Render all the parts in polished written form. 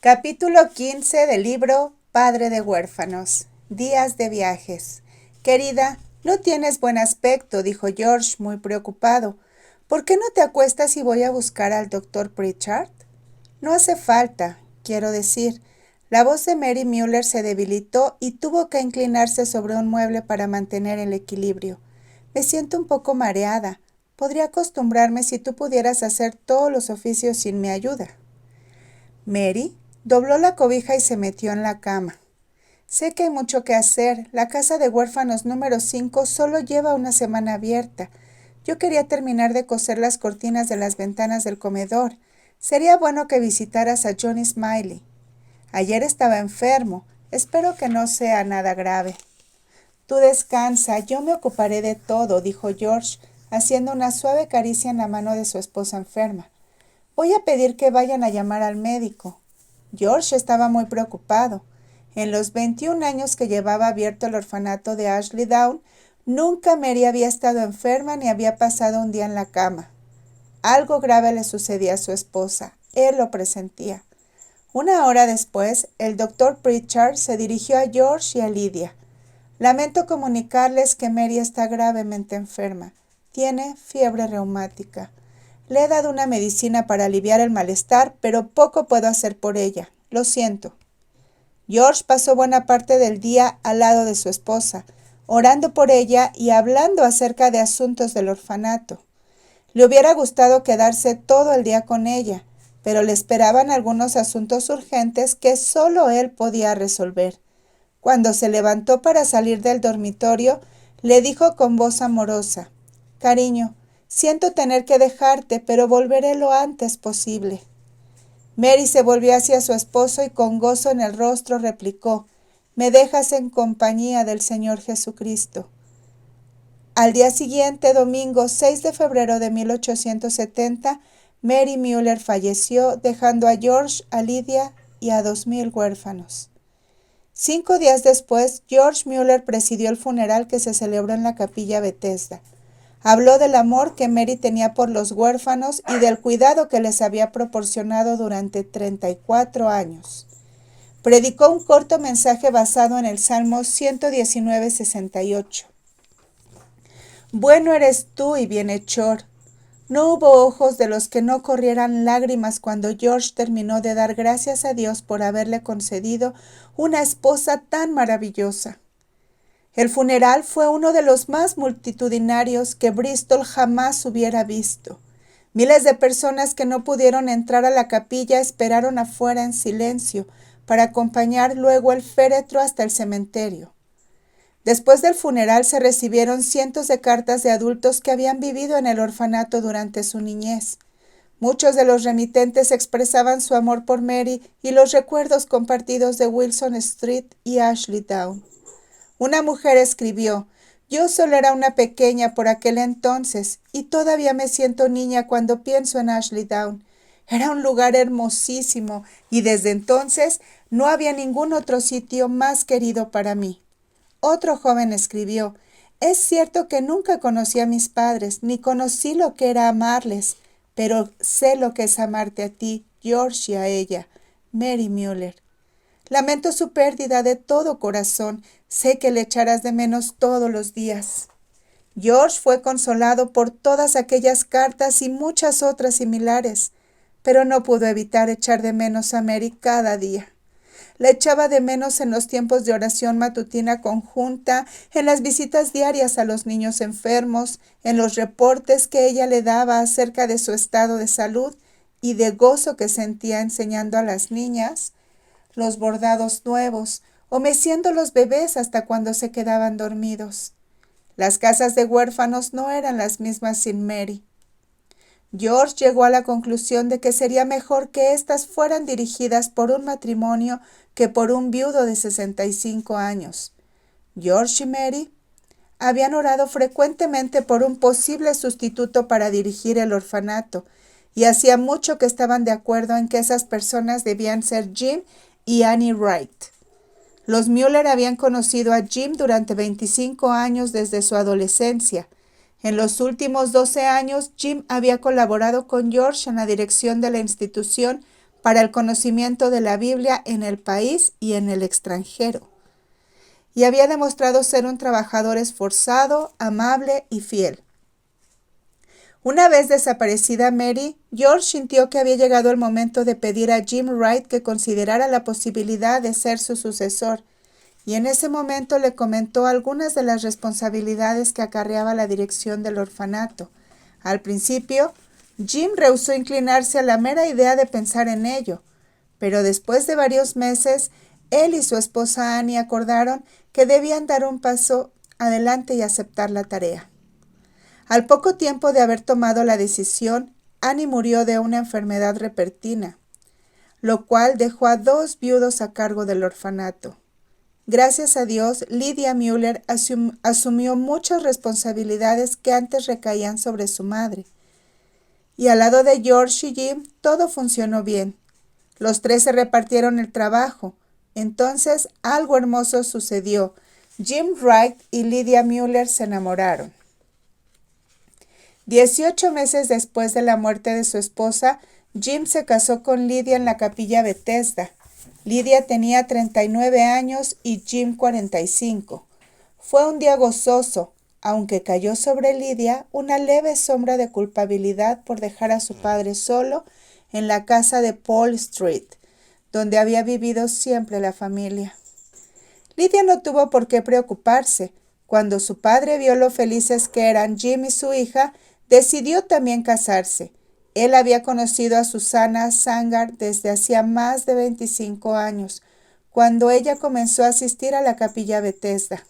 Capítulo 15 del libro Padre de huérfanos. Días de viajes. Querida, no tienes buen aspecto, dijo George muy preocupado. ¿Por qué no te acuestas y voy a buscar al doctor Pritchard? No hace falta, quiero decir. La voz de Mary Mueller se debilitó y tuvo que inclinarse sobre un mueble para mantener el equilibrio. Me siento un poco mareada. Podría acostumbrarme si tú pudieras hacer todos los oficios sin mi ayuda. Mary dobló la cobija y se metió en la cama. Sé que hay mucho que hacer. La casa de huérfanos número 5 solo lleva una semana abierta. Yo quería terminar de coser las cortinas de las ventanas del comedor. Sería bueno que visitaras a Johnny Smiley. Ayer estaba enfermo. Espero que no sea nada grave. Tú descansa, yo me ocuparé de todo, dijo George, haciendo una suave caricia en la mano de su esposa enferma. Voy a pedir que vayan a llamar al médico. George estaba muy preocupado. En los 21 años que llevaba abierto el orfanato de Ashley Down, nunca Mary había estado enferma ni había pasado un día en la cama. Algo grave le sucedía a su esposa. Él lo presentía. Una hora después, el doctor Pritchard se dirigió a George y a Lydia. Lamento comunicarles que Mary está gravemente enferma. Tiene fiebre reumática. Le he dado una medicina para aliviar el malestar, pero poco puedo hacer por ella. Lo siento. George pasó buena parte del día al lado de su esposa, orando por ella y hablando acerca de asuntos del orfanato. Le hubiera gustado quedarse todo el día con ella, pero le esperaban algunos asuntos urgentes que solo él podía resolver. Cuando se levantó para salir del dormitorio, le dijo con voz amorosa: «Cariño, siento tener que dejarte, pero volveré lo antes posible». Mary se volvió hacia su esposo y con gozo en el rostro replicó: «Me dejas en compañía del Señor Jesucristo». Al día siguiente, domingo 6 de febrero de 1870, Mary Mueller falleció, dejando a George, a Lydia y a 2000 huérfanos. 5 días después, George Mueller presidió el funeral que se celebró en la capilla Bethesda. Habló del amor que Mary tenía por los huérfanos y del cuidado que les había proporcionado durante 34 años. Predicó un corto mensaje basado en el Salmo 119:68. Bueno eres tú y bienhechor. No hubo ojos de los que no corrieran lágrimas cuando George terminó de dar gracias a Dios por haberle concedido una esposa tan maravillosa. El funeral fue uno de los más multitudinarios que Bristol jamás hubiera visto. Miles de personas que no pudieron entrar a la capilla esperaron afuera en silencio para acompañar luego el féretro hasta el cementerio. Después del funeral se recibieron cientos de cartas de adultos que habían vivido en el orfanato durante su niñez. Muchos de los remitentes expresaban su amor por Mary y los recuerdos compartidos de Wilson Street y Ashley Down. Una mujer escribió: «Yo solo era una pequeña por aquel entonces y todavía me siento niña cuando pienso en Ashley Down. Era un lugar hermosísimo y desde entonces no había ningún otro sitio más querido para mí». Otro joven escribió: «Es cierto que nunca conocí a mis padres, ni conocí lo que era amarles, pero sé lo que es amarte a ti, George, y a ella, Mary Mueller. Lamento su pérdida de todo corazón. Sé que le echarás de menos todos los días». George fue consolado por todas aquellas cartas y muchas otras similares, pero no pudo evitar echar de menos a Mary cada día. La echaba de menos en los tiempos de oración matutina conjunta, en las visitas diarias a los niños enfermos, en los reportes que ella le daba acerca de su estado de salud y de gozo que sentía enseñando a las niñas los bordados nuevos o meciendo los bebés hasta cuando se quedaban dormidos. Las casas de huérfanos no eran las mismas sin Mary. George llegó a la conclusión de que sería mejor que éstas fueran dirigidas por un matrimonio que por un viudo de 65 años. George y Mary habían orado frecuentemente por un posible sustituto para dirigir el orfanato, y hacía mucho que estaban de acuerdo en que esas personas debían ser Jim y Annie Wright. Los Mueller habían conocido a Jim durante 25 años desde su adolescencia. En los últimos 12 años, Jim había colaborado con George en la dirección de la institución para el conocimiento de la Biblia en el país y en el extranjero, y había demostrado ser un trabajador esforzado, amable y fiel. Una vez desaparecida Mary, George sintió que había llegado el momento de pedir a Jim Wright que considerara la posibilidad de ser su sucesor, y en ese momento le comentó algunas de las responsabilidades que acarreaba la dirección del orfanato. Al principio, Jim rehusó inclinarse a la mera idea de pensar en ello, pero después de varios meses, él y su esposa Annie acordaron que debían dar un paso adelante y aceptar la tarea. Al poco tiempo de haber tomado la decisión, Annie murió de una enfermedad repentina, lo cual dejó a 2 viudos a cargo del orfanato. Gracias a Dios, Lydia Müller asumió muchas responsabilidades que antes recaían sobre su madre. Y al lado de George y Jim, todo funcionó bien. Los 3 se repartieron el trabajo. Entonces, algo hermoso sucedió. Jim Wright y Lydia Müller se enamoraron. 18 meses después de la muerte de su esposa, Jim se casó con Lydia en la capilla Bethesda. Lydia tenía 39 años y Jim 45. Fue un día gozoso, aunque cayó sobre Lydia una leve sombra de culpabilidad por dejar a su padre solo en la casa de Paul Street, donde había vivido siempre la familia. Lydia no tuvo por qué preocuparse. Cuando su padre vio lo felices que eran Jim y su hija, decidió también casarse. Él había conocido a Susanna Sangar desde hacía más de 25 años, cuando ella comenzó a asistir a la capilla Bethesda.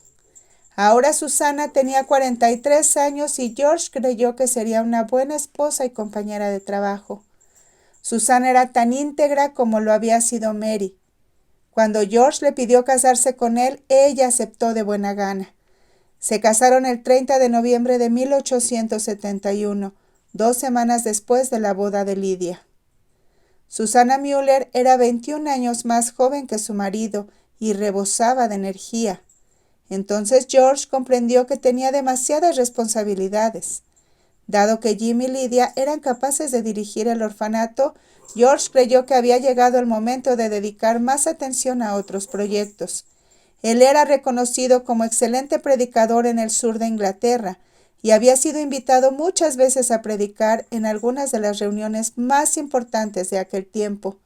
Ahora Susanna tenía 43 años y George creyó que sería una buena esposa y compañera de trabajo. Susanna era tan íntegra como lo había sido Mary. Cuando George le pidió casarse con él, ella aceptó de buena gana. Se casaron el 30 de noviembre de 1871, 2 semanas después de la boda de Lydia. Susanna Müller era 21 años más joven que su marido y rebosaba de energía. Entonces George comprendió que tenía demasiadas responsabilidades. Dado que Jim y Lydia eran capaces de dirigir el orfanato, George creyó que había llegado el momento de dedicar más atención a otros proyectos. Él era reconocido como excelente predicador en el sur de Inglaterra y había sido invitado muchas veces a predicar en algunas de las reuniones más importantes de aquel tiempo.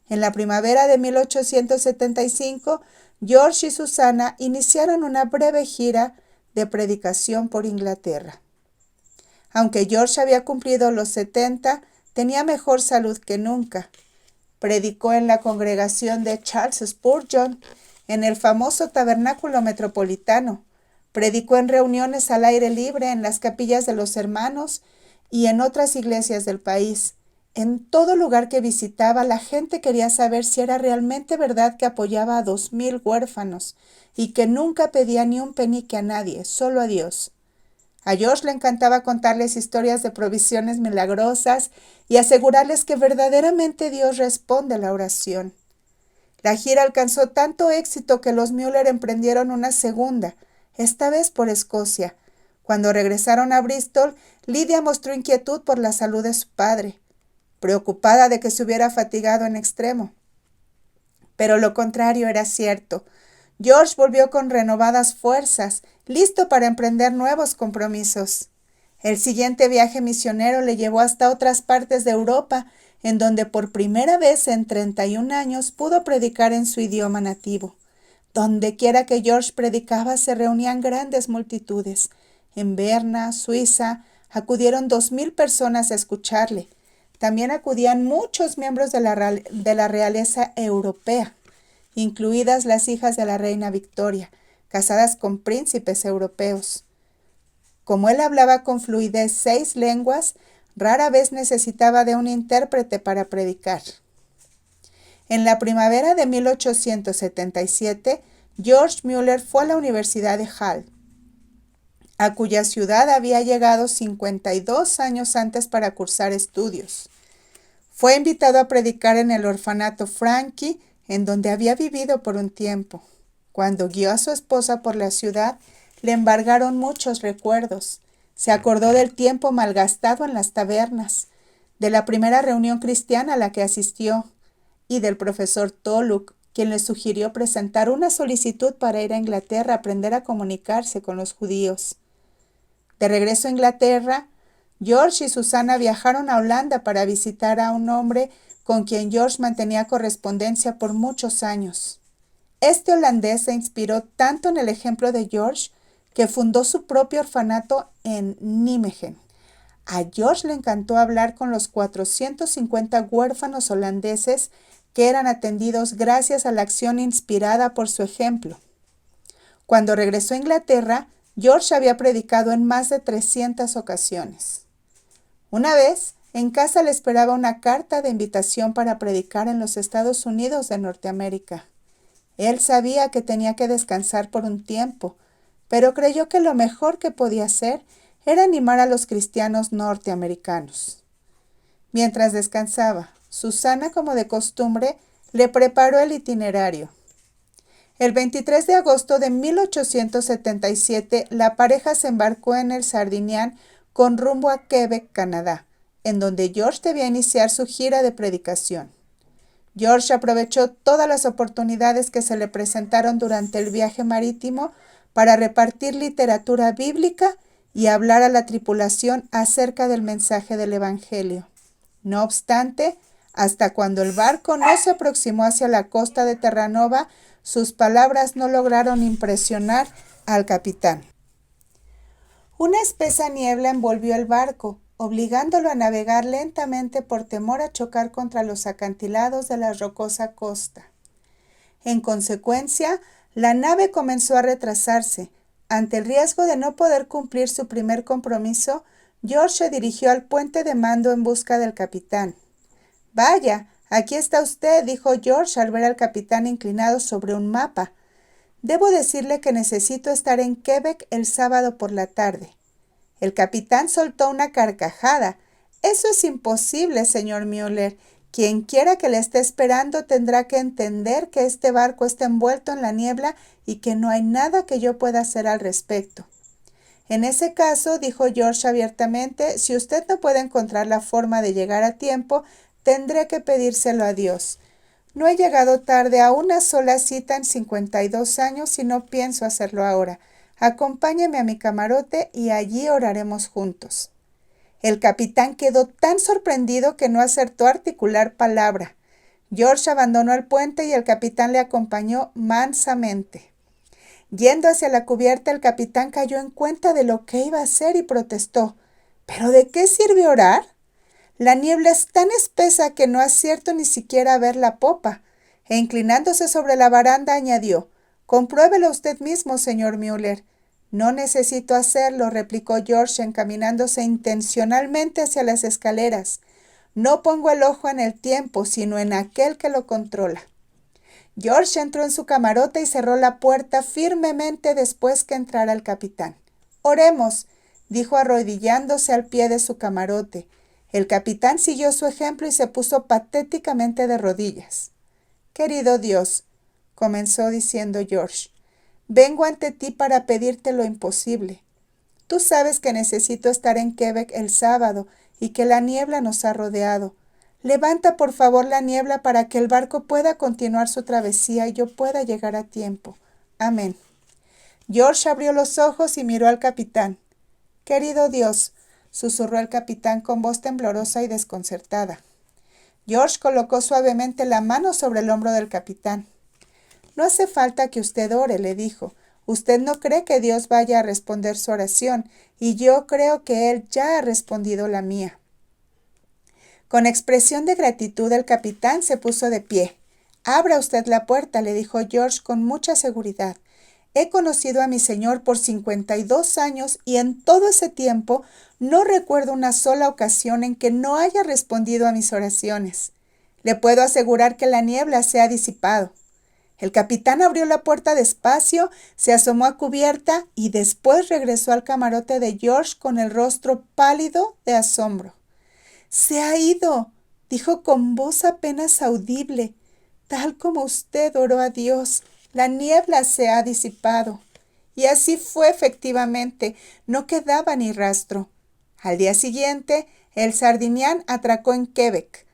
En la primavera de 1875, George y Susanna iniciaron una breve gira de predicación por Inglaterra. Aunque George había cumplido los 70, tenía mejor salud que nunca. Predicó en la congregación de Charles Spurgeon, en el famoso tabernáculo metropolitano. Predicó en reuniones al aire libre en las capillas de los hermanos y en otras iglesias del país. En todo lugar que visitaba, la gente quería saber si era realmente verdad que apoyaba a 2,000 huérfanos y que nunca pedía ni un penique a nadie, solo a Dios. A George le encantaba contarles historias de provisiones milagrosas y asegurarles que verdaderamente Dios responde a la oración. La gira alcanzó tanto éxito que los Müller emprendieron una segunda, esta vez por Escocia. Cuando regresaron a Bristol, Lydia mostró inquietud por la salud de su padre, preocupada de que se hubiera fatigado en extremo. Pero lo contrario era cierto. George volvió con renovadas fuerzas, listo para emprender nuevos compromisos. El siguiente viaje misionero le llevó hasta otras partes de Europa, en donde por primera vez en 31 años pudo predicar en su idioma nativo. Dondequiera que George predicaba se reunían grandes multitudes. En Berna, Suiza, acudieron 2,000 personas a escucharle. También acudían muchos miembros de la realeza europea, incluidas las hijas de la reina Victoria, casadas con príncipes europeos. Como él hablaba con fluidez 6 lenguas, rara vez necesitaba de un intérprete para predicar. En la primavera de 1877, George Müller fue a la Universidad de Hull, a cuya ciudad había llegado 52 años antes para cursar estudios. Fue invitado a predicar en el orfanato Frankie, en donde había vivido por un tiempo. Cuando guió a su esposa por la ciudad, le embargaron muchos recuerdos. Se acordó del tiempo malgastado en las tabernas, de la primera reunión cristiana a la que asistió, y del profesor Toluk, quien le sugirió presentar una solicitud para ir a Inglaterra a aprender a comunicarse con los judíos. De regreso a Inglaterra, George y Susana viajaron a Holanda para visitar a un hombre con quien George mantenía correspondencia por muchos años. Este holandés se inspiró tanto en el ejemplo de George que fundó su propio orfanato en Nijmegen. A George le encantó hablar con los 450 huérfanos holandeses que eran atendidos gracias a la acción inspirada por su ejemplo. Cuando regresó a Inglaterra, George había predicado en más de 300 ocasiones. Una vez, en casa le esperaba una carta de invitación para predicar en los Estados Unidos de Norteamérica. Él sabía que tenía que descansar por un tiempo, pero creyó que lo mejor que podía hacer era animar a los cristianos norteamericanos. Mientras descansaba, Susana, como de costumbre, le preparó el itinerario. El 23 de agosto de 1877, la pareja se embarcó en el Sardinian con rumbo a Quebec, Canadá, en donde George debía iniciar su gira de predicación. George aprovechó todas las oportunidades que se le presentaron durante el viaje marítimo para repartir literatura bíblica y hablar a la tripulación acerca del mensaje del Evangelio. No obstante, hasta cuando el barco no se aproximó hacia la costa de Terranova, sus palabras no lograron impresionar al capitán. Una espesa niebla envolvió el barco, obligándolo a navegar lentamente por temor a chocar contra los acantilados de la rocosa costa. En consecuencia, la nave comenzó a retrasarse. Ante el riesgo de no poder cumplir su primer compromiso, George se dirigió al puente de mando en busca del capitán. «Vaya, aquí está usted», dijo George al ver al capitán inclinado sobre un mapa. «Debo decirle que necesito estar en Quebec el sábado por la tarde». El capitán soltó una carcajada. «Eso es imposible, señor Müller. Quien quiera que le esté esperando tendrá que entender que este barco está envuelto en la niebla y que no hay nada que yo pueda hacer al respecto». «En ese caso», dijo George abiertamente, «si usted no puede encontrar la forma de llegar a tiempo, tendré que pedírselo a Dios. No he llegado tarde a una sola cita en 52 años y no pienso hacerlo ahora. Acompáñeme a mi camarote y allí oraremos juntos». El capitán quedó tan sorprendido que no acertó a articular palabra. George abandonó el puente y el capitán le acompañó mansamente. Yendo hacia la cubierta, el capitán cayó en cuenta de lo que iba a hacer y protestó. «¿Pero de qué sirve orar? La niebla es tan espesa que no acierto ni siquiera a ver la popa». E inclinándose sobre la baranda añadió: «Compruébelo usted mismo, señor Müller». «No necesito hacerlo», replicó George encaminándose intencionalmente hacia las escaleras. «No pongo el ojo en el tiempo, sino en aquel que lo controla». George entró en su camarote y cerró la puerta firmemente después que entrara el capitán. «Oremos», dijo arrodillándose al pie de su camarote. El capitán siguió su ejemplo y se puso patéticamente de rodillas. «Querido Dios», comenzó diciendo George, «vengo ante ti para pedirte lo imposible. Tú sabes que necesito estar en Quebec el sábado y que la niebla nos ha rodeado. Levanta por favor la niebla para que el barco pueda continuar su travesía y yo pueda llegar a tiempo. Amén». George abrió los ojos y miró al capitán. «Querido Dios», susurró el capitán con voz temblorosa y desconcertada. George colocó suavemente la mano sobre el hombro del capitán. «No hace falta que usted ore», le dijo. «Usted no cree que Dios vaya a responder su oración, y yo creo que Él ya ha respondido la mía». Con expresión de gratitud, el capitán se puso de pie. «Abra usted la puerta», le dijo George con mucha seguridad. «He conocido a mi señor por 52 años y en todo ese tiempo no recuerdo una sola ocasión en que no haya respondido a mis oraciones. Le puedo asegurar que la niebla se ha disipado». El capitán abrió la puerta despacio, se asomó a cubierta y después regresó al camarote de George con el rostro pálido de asombro. «Se ha ido», dijo con voz apenas audible. «Tal como usted oró a Dios, la niebla se ha disipado». Y así fue efectivamente, no quedaba ni rastro. Al día siguiente, el Sardinian atracó en Quebec.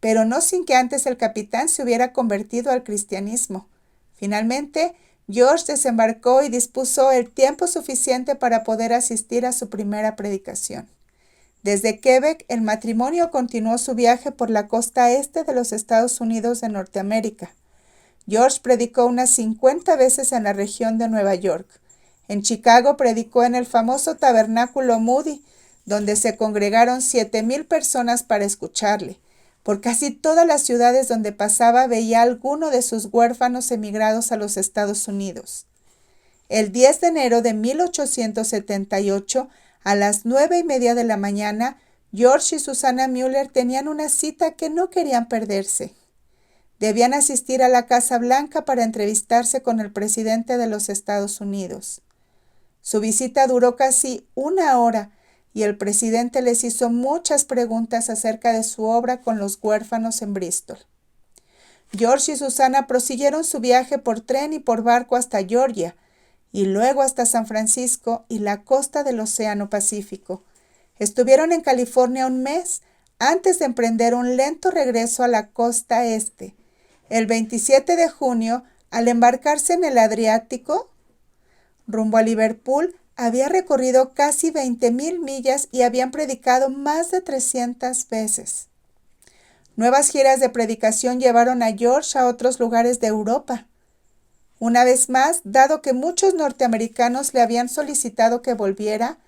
pero no sin que antes el capitán se hubiera convertido al cristianismo. Finalmente, George desembarcó y dispuso el tiempo suficiente para poder asistir a su primera predicación. Desde Quebec, el matrimonio continuó su viaje por la costa este de los Estados Unidos de Norteamérica. George predicó unas 50 veces en la región de Nueva York. En Chicago predicó en el famoso tabernáculo Moody, donde se congregaron 7,000 personas para escucharle. Por casi todas las ciudades donde pasaba veía a alguno de sus huérfanos emigrados a los Estados Unidos. El 10 de enero de 1878, a las 9:30 de la mañana, George y Susana Müller tenían una cita que no querían perderse. Debían asistir a la Casa Blanca para entrevistarse con el presidente de los Estados Unidos. Su visita duró casi 1 hora y el presidente les hizo muchas preguntas acerca de su obra con los huérfanos en Bristol. George y Susana prosiguieron su viaje por tren y por barco hasta Georgia y luego hasta San Francisco y la costa del Océano Pacífico. Estuvieron en California un mes antes de emprender un lento regreso a la costa este. El 27 de junio, al embarcarse en el Adriático, rumbo a Liverpool, había recorrido casi 20,000 millas y habían predicado más de 300 veces. Nuevas giras de predicación llevaron a George a otros lugares de Europa. Una vez más, dado que muchos norteamericanos le habían solicitado que volviera,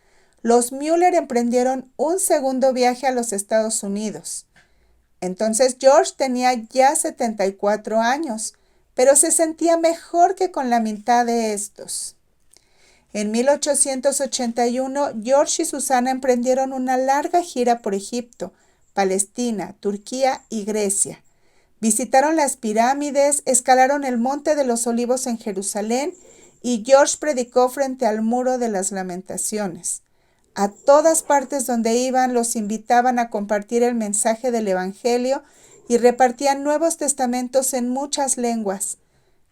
los Müller emprendieron un segundo viaje a los Estados Unidos. Entonces George tenía ya 74 años, pero se sentía mejor que con la mitad de estos. En 1881, George y Susana emprendieron una larga gira por Egipto, Palestina, Turquía y Grecia. Visitaron las pirámides, escalaron el Monte de los Olivos en Jerusalén y George predicó frente al Muro de las Lamentaciones. A todas partes donde iban los invitaban a compartir el mensaje del Evangelio y repartían Nuevos Testamentos en muchas lenguas.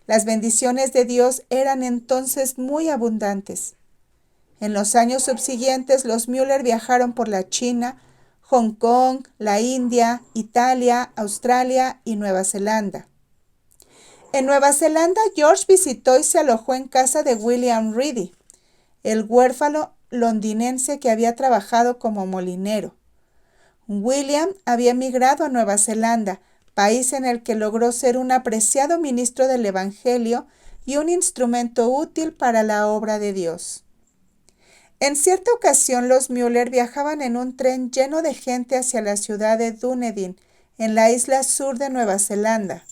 Las bendiciones de Dios eran entonces muy abundantes. En los años subsiguientes, los Müller viajaron por la China, Hong Kong, la India, Italia, Australia y Nueva Zelanda. En Nueva Zelanda, George visitó y se alojó en casa de William Reedy, el huérfano londinense que había trabajado como molinero. William había emigrado a Nueva Zelanda, país en el que logró ser un apreciado ministro del Evangelio y un instrumento útil para la obra de Dios. En cierta ocasión, los Müller viajaban en un tren lleno de gente hacia la ciudad de Dunedin, en la isla sur de Nueva Zelanda.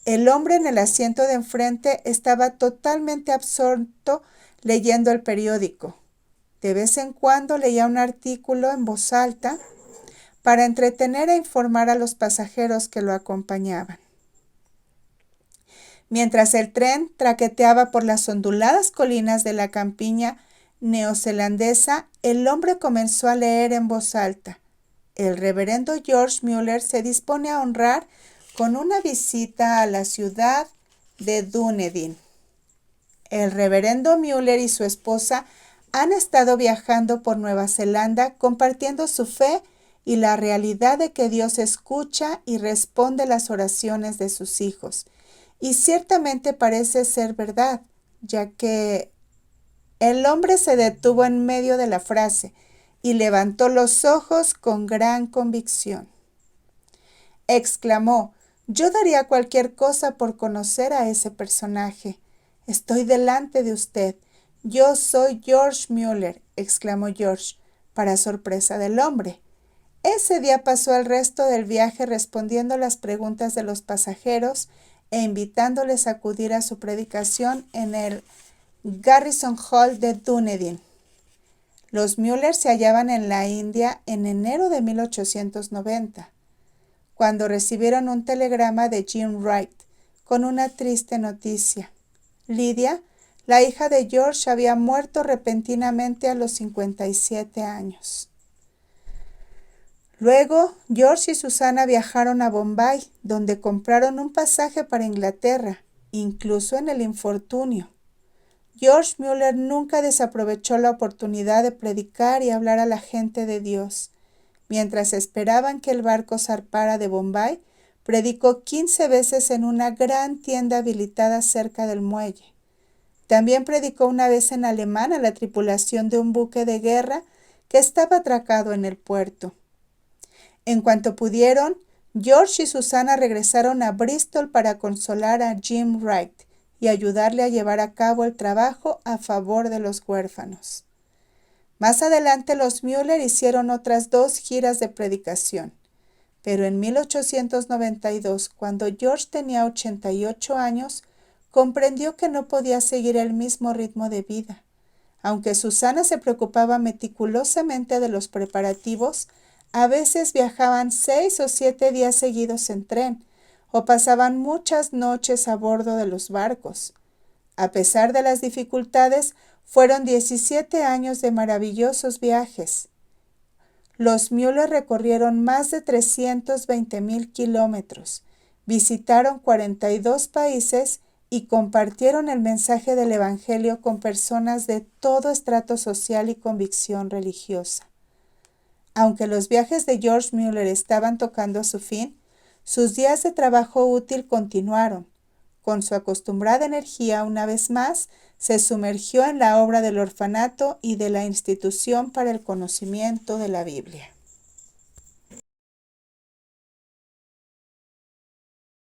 El hombre en el asiento de enfrente estaba totalmente absorto leyendo el periódico. De vez en cuando leía un artículo en voz alta para entretener e informar a los pasajeros que lo acompañaban. Mientras el tren traqueteaba por las onduladas colinas de la campiña neozelandesa, el hombre comenzó a leer en voz alta. El reverendo George Müller se dispone a honrar con una visita a la ciudad de Dunedin. El reverendo Müller y su esposa han estado viajando por Nueva Zelanda compartiendo su fe y la realidad de que Dios escucha y responde las oraciones de sus hijos. Y ciertamente parece ser verdad, ya que el hombre se detuvo en medio de la frase y levantó los ojos con gran convicción. Exclamó: «Yo daría cualquier cosa por conocer a ese personaje. Estoy delante de usted. Yo soy George Müller», exclamó George, para sorpresa del hombre. Ese día pasó el resto del viaje respondiendo las preguntas de los pasajeros e invitándoles a acudir a su predicación en el Garrison Hall de Dunedin. Los Müller se hallaban en la India en enero de 1890, cuando recibieron un telegrama de Jim Wright con una triste noticia. Lydia, la hija de George, había muerto repentinamente a los 57 años. Luego, George y Susana viajaron a Bombay, donde compraron un pasaje para Inglaterra, incluso en el infortunio. George Müller nunca desaprovechó la oportunidad de predicar y hablar a la gente de Dios. Mientras esperaban que el barco zarpara de Bombay, predicó 15 veces en una gran tienda habilitada cerca del muelle. También predicó una vez en alemán a la tripulación de un buque de guerra que estaba atracado en el puerto. En cuanto pudieron, George y Susana regresaron a Bristol para consolar a Jim Wright y ayudarle a llevar a cabo el trabajo a favor de los huérfanos. Más adelante los Müller hicieron otras 2 giras de predicación, pero en 1892, cuando George tenía 88 años, comprendió que no podía seguir el mismo ritmo de vida. Aunque Susana se preocupaba meticulosamente de los preparativos, a veces viajaban 6 o 7 días seguidos en tren, o pasaban muchas noches a bordo de los barcos. A pesar de las dificultades, fueron 17 años de maravillosos viajes. Los Müller recorrieron más de 320,000 kilómetros, visitaron 42 países y compartieron el mensaje del Evangelio con personas de todo estrato social y convicción religiosa. Aunque los viajes de George Müller estaban tocando a su fin, sus días de trabajo útil continuaron. Con su acostumbrada energía, una vez más, se sumergió en la obra del orfanato y de la Institución para el Conocimiento de la Biblia.